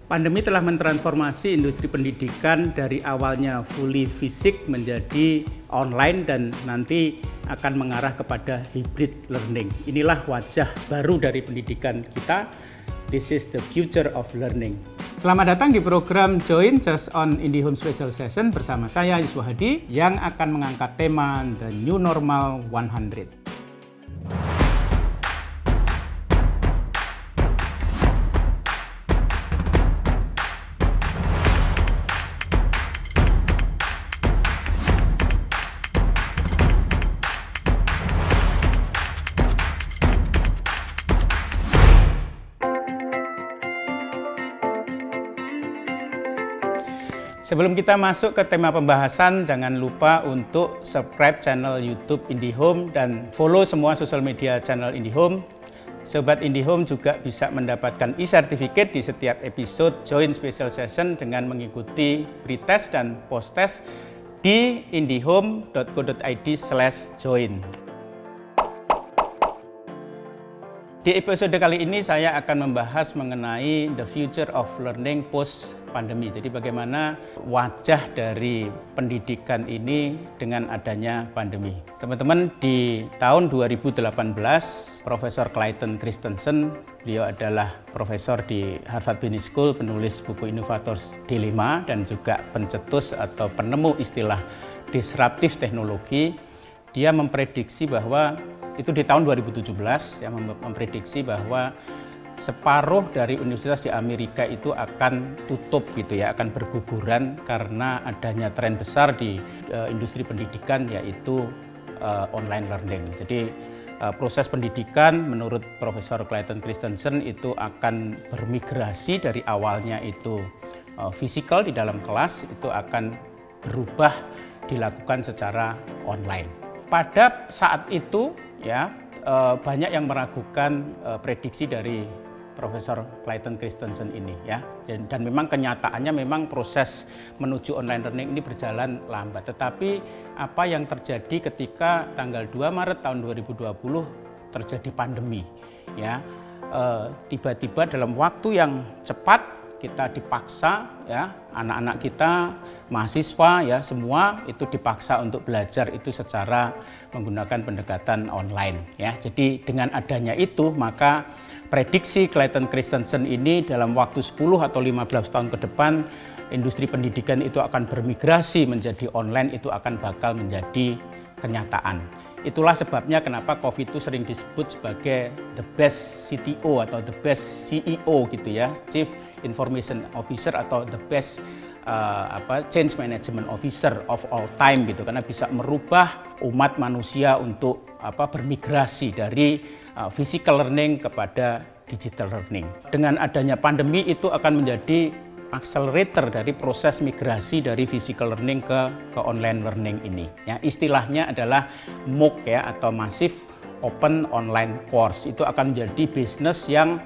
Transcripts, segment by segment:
Pandemi telah mentransformasi industri pendidikan dari awalnya fully fisik menjadi online dan nanti akan mengarah kepada hybrid learning. Inilah wajah baru dari pendidikan kita. This is the future of learning. Selamat datang di program Join Just on IndiHome Special Session bersama saya Yuswa Hadi yang akan mengangkat tema The New Normal 100. Sebelum kita masuk ke tema pembahasan, jangan lupa untuk subscribe channel YouTube IndiHome dan follow semua sosial media channel IndiHome. Sobat IndiHome juga bisa mendapatkan e-certificate di setiap episode Join Special Session dengan mengikuti pre-test dan post-test di indihome.co.id/join. Di episode kali ini saya akan membahas mengenai the future of learning post pandemi. Jadi bagaimana wajah dari pendidikan ini dengan adanya pandemi. Teman-teman, di tahun 2018 Profesor Clayton Christensen, beliau adalah profesor di Harvard Business School, penulis buku Innovators Dilemma dan juga pencetus atau penemu istilah disruptive teknologi. Dia memprediksi bahwa itu di tahun 2017 yang memprediksi bahwa separuh dari universitas di Amerika itu akan tutup gitu ya, akan berguguran karena adanya tren besar di industri pendidikan yaitu online learning. Jadi proses pendidikan menurut Profesor Clayton Christensen itu akan bermigrasi dari awalnya itu fisikal di dalam kelas itu akan berubah dilakukan secara online. Pada saat itu ya banyak yang meragukan prediksi dari Profesor Clayton Christensen ini ya, dan memang kenyataannya memang proses menuju online learning ini berjalan lambat. Tetapi apa yang terjadi ketika tanggal 2 Maret tahun 2020 terjadi pandemi ya, tiba-tiba dalam waktu yang cepat kita dipaksa ya, anak-anak kita, mahasiswa ya, semua itu dipaksa untuk belajar itu secara menggunakan pendekatan online ya. Jadi dengan adanya itu maka prediksi Clayton Christensen ini dalam waktu 10 atau 15 tahun ke depan industri pendidikan itu akan bermigrasi menjadi online, itu akan bakal menjadi kenyataan. Itulah sebabnya kenapa COVID itu sering disebut sebagai the best CTO atau the best CEO gitu ya, Chief Information Officer atau the best Change Management Officer of all time gitu, karena bisa merubah umat manusia untuk bermigrasi dari physical learning kepada digital learning. Dengan adanya pandemi itu akan menjadi accelerator dari proses migrasi dari physical learning ke online learning ini. Ya, istilahnya adalah MOOC ya, atau Massive Open Online Course. Itu akan menjadi bisnis yang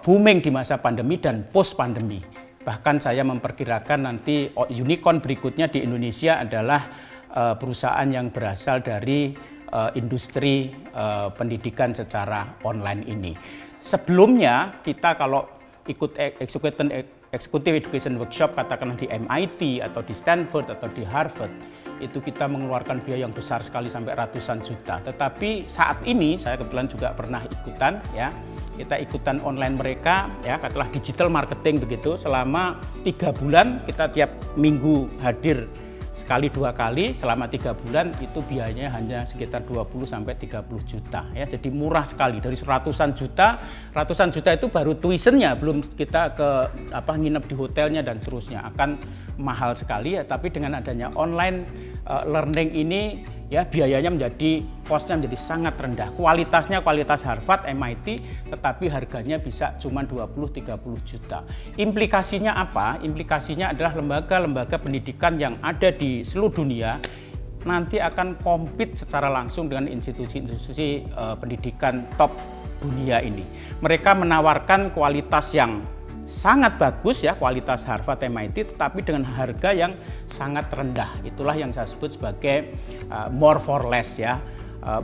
booming di masa pandemi dan post pandemi. Bahkan saya memperkirakan nanti unicorn berikutnya di Indonesia adalah perusahaan yang berasal dari industri pendidikan secara online ini. Sebelumnya kita kalau ikut Executive Education Workshop katakanlah di MIT atau di Stanford atau di Harvard, itu kita mengeluarkan biaya yang besar sekali sampai ratusan juta. Tetapi saat ini saya kebetulan juga pernah ikutan ya, kita ikutan online mereka ya, katakanlah digital marketing begitu, selama 3 bulan kita tiap minggu hadir sekali 2 kali selama 3 bulan, itu biayanya hanya sekitar 20 sampai 30 juta ya. Jadi murah sekali, dari ratusan juta itu baru tuitionnya, belum kita ke nginep di hotelnya dan seterusnya, akan mahal sekali ya. Tapi dengan adanya online learning ini ya, biayanya cost-nya menjadi sangat rendah. Kualitasnya kualitas Harvard, MIT, tetapi harganya bisa cuma 20-30 juta. Implikasinya apa? Implikasinya adalah lembaga-lembaga pendidikan yang ada di seluruh dunia nanti akan compete secara langsung dengan institusi-institusi pendidikan top dunia ini. Mereka menawarkan kualitas yang sangat bagus ya, kualitas Harvard, MIT, tetapi dengan harga yang sangat rendah. Itulah yang saya sebut sebagai more for less ya,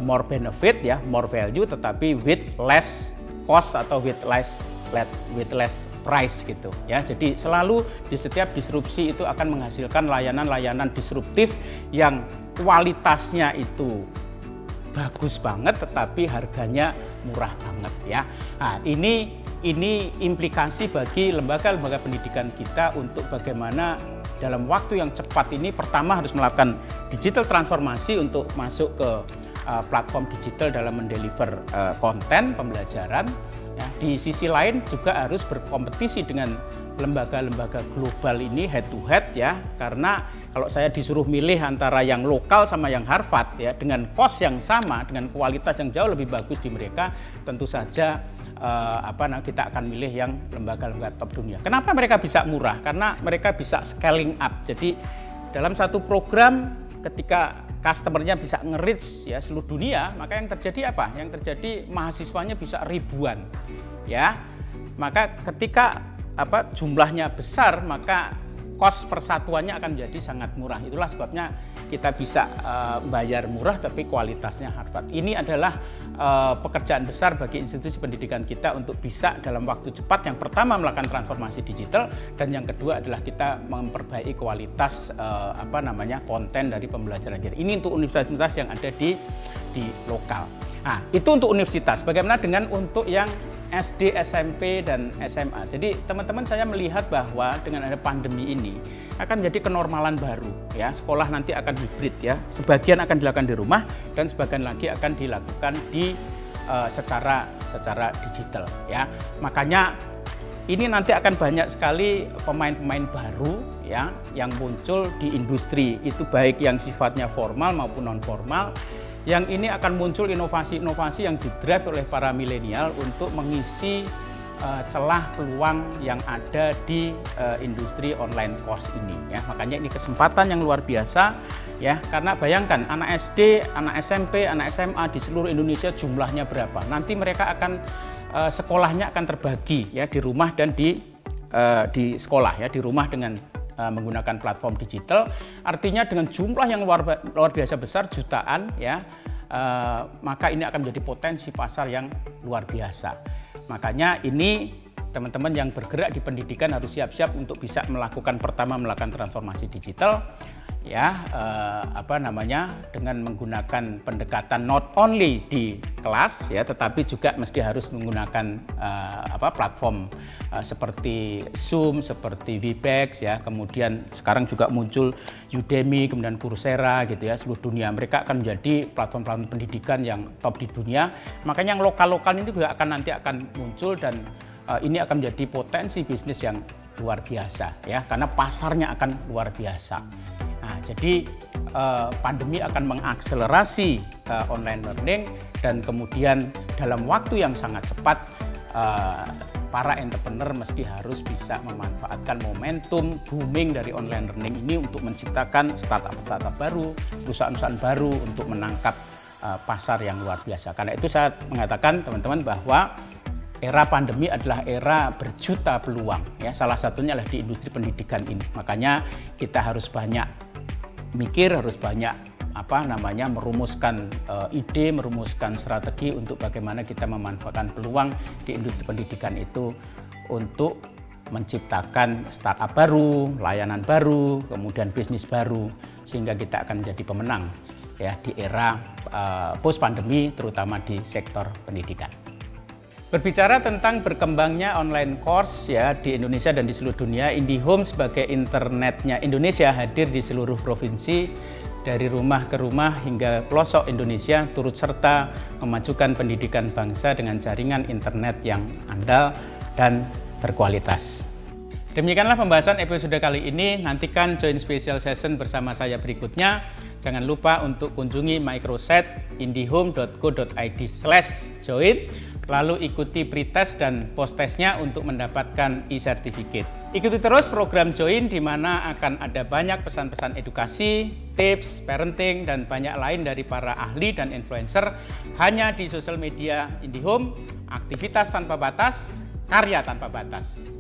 more benefit ya, more value, tetapi with less cost atau with less with less price gitu ya. Jadi selalu di setiap disrupsi itu akan menghasilkan layanan-layanan disruptif yang kualitasnya itu bagus banget tetapi harganya murah banget ya. Nah, ini implikasi bagi lembaga-lembaga pendidikan kita untuk bagaimana dalam waktu yang cepat ini pertama harus melakukan digital transformasi untuk masuk ke platform digital dalam mendeliver konten pembelajaran. Ya, di sisi lain juga harus berkompetisi dengan lembaga-lembaga global ini head to head ya, karena kalau saya disuruh milih antara yang lokal sama yang Harvard ya, dengan cost yang sama, dengan kualitas yang jauh lebih bagus di mereka, tentu saja kita akan milih yang lembaga-lembaga top dunia. Kenapa mereka bisa murah? Karena mereka bisa scaling up. Jadi dalam satu program ketika customernya bisa nge-reach ya seluruh dunia, maka yang terjadi apa? Yang terjadi mahasiswanya bisa ribuan ya. Maka ketika jumlahnya besar, maka cost persatuannya akan menjadi sangat murah. Itulah sebabnya kita bisa bayar murah tapi kualitasnya Harvard. Ini adalah pekerjaan besar bagi institusi pendidikan kita untuk bisa dalam waktu cepat yang pertama melakukan transformasi digital dan yang kedua adalah kita memperbaiki kualitas konten dari pembelajaran kita. Ini untuk universitas yang ada di lokal. Nah, itu untuk universitas. Bagaimana dengan untuk yang SD, SMP, dan SMA. Jadi teman-teman saya melihat bahwa dengan ada pandemi ini akan menjadi kenormalan baru ya. Sekolah nanti akan hibrid ya. Sebagian akan dilakukan di rumah dan sebagian lagi akan dilakukan di secara digital ya. Makanya ini nanti akan banyak sekali pemain-pemain baru ya yang muncul di industri itu baik yang sifatnya formal maupun non formal. Yang ini akan muncul inovasi-inovasi yang didrive oleh para milenial untuk mengisi celah peluang yang ada di industri online course ini ya. Makanya ini kesempatan yang luar biasa ya, karena bayangkan anak SD, anak SMP, anak SMA di seluruh Indonesia jumlahnya berapa. Nanti mereka akan sekolahnya akan terbagi ya di rumah dan di sekolah ya, di rumah dengan menggunakan platform digital, artinya dengan jumlah yang luar biasa besar jutaan ya, maka ini akan menjadi potensi pasar yang luar biasa. Makanya ini teman-teman yang bergerak di pendidikan harus siap-siap untuk bisa melakukan transformasi digital ya, dengan menggunakan pendekatan not only di kelas ya, tetapi juga mesti harus menggunakan platform seperti Zoom, seperti Webex ya, kemudian sekarang juga muncul Udemy, kemudian Coursera gitu ya, seluruh dunia mereka akan menjadi platform-platform pendidikan yang top di dunia. Makanya yang lokal-lokal ini juga nanti akan muncul dan ini akan menjadi potensi bisnis yang luar biasa ya, karena pasarnya akan luar biasa. Nah, jadi pandemi akan mengakselerasi online learning dan kemudian dalam waktu yang sangat cepat para entrepreneur mesti harus bisa memanfaatkan momentum booming dari online learning ini untuk menciptakan startup baru, perusahaan-perusahaan baru untuk menangkap pasar yang luar biasa. Karena itu saya mengatakan teman-teman bahwa era pandemi adalah era berjuta peluang ya, salah satunya adalah di industri pendidikan ini. Makanya kita harus banyak mikir, harus banyak merumuskan ide, merumuskan strategi untuk bagaimana kita memanfaatkan peluang di industri pendidikan itu untuk menciptakan startup baru, layanan baru, kemudian bisnis baru, sehingga kita akan menjadi pemenang ya di era post pandemi, terutama di sektor pendidikan. Berbicara tentang berkembangnya online course ya di Indonesia dan di seluruh dunia, IndiHome sebagai internetnya Indonesia hadir di seluruh provinsi, dari rumah ke rumah hingga pelosok Indonesia, turut serta memajukan pendidikan bangsa dengan jaringan internet yang andal dan berkualitas. Demikianlah pembahasan episode kali ini. Nantikan join special session bersama saya berikutnya. Jangan lupa untuk kunjungi microsite indihome.co.id/join. Lalu ikuti pretest dan post-testnya untuk mendapatkan e-certificate. Ikuti terus program Join di mana akan ada banyak pesan-pesan edukasi, tips, parenting, dan banyak lain dari para ahli dan influencer hanya di sosial media IndiHome, aktivitas tanpa batas, karya tanpa batas.